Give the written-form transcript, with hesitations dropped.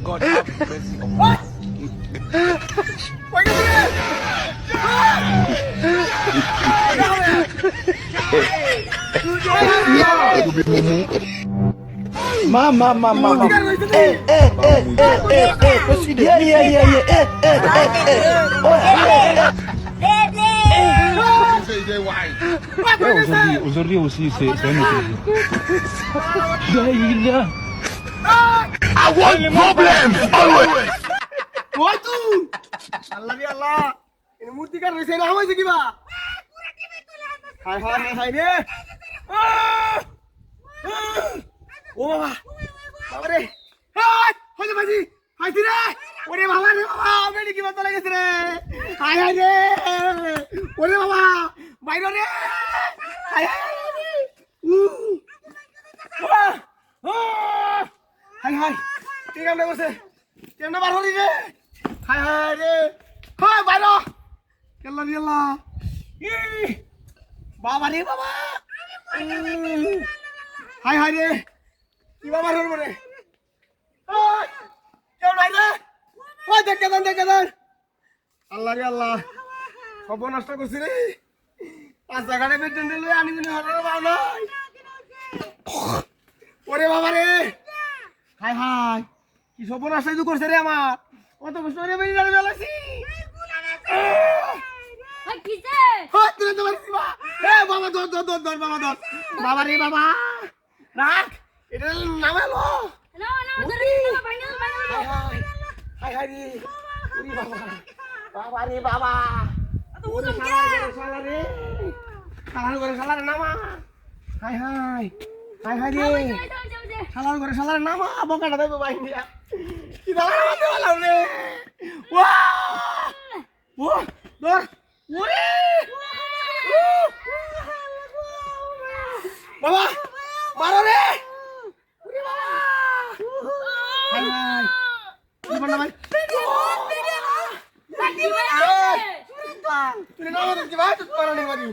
God have mercy upon Mama. Proceed. Yeah. Aujourd'hui aussi, c'est un autre. Daïla. I want problems always. ওই তুই আল্লাহ রে আল্লাহ এই মূর্তিকার রইছে না হইছে কিবা হায় রে ও বাবা বাবা রে হইছে ভাজি হাইছি রে ওরে বাবা রে বাবা বেডি কিবা চলে গেছে রে হায় রে ওরে বাবা বাইরে রে হায় ঠিক আছে বসে কেমনে বার হলি রে হায় রে হায় বাইরে কেল্লা দিলা বাবা রে বাবা হায় রে কি বাবা হল রে কেউ নাই রে ওই দেখে দেন আল্লাহ রে আল্লাহ সব নষ্ট করছি রে রাস্তাঘাটে বেটেন দিলে আনিবি হরে বাবা ওরে বাবা রে হায় কি সব নষ্ট করছে রে আমার কত কষ্ট রে বেরি জানি বেলাছি তুই তো মারছিস বাবা দর বাবা দর বাবা রে বাবা রাখ এটা নামালো হায় রে উরি বাবা রে বাবা শালা রে শালার নামা হায় রে শালার নামা বকাটা দেবো বাইন দিয়া কি দাঁড়া আমাদের বলা রে ও দর ওরে বাবা মারো রে ওরে বাবা হায় কি বলনা ভাই তুই না আমাদের কি ভাই তুই মারো নি মারি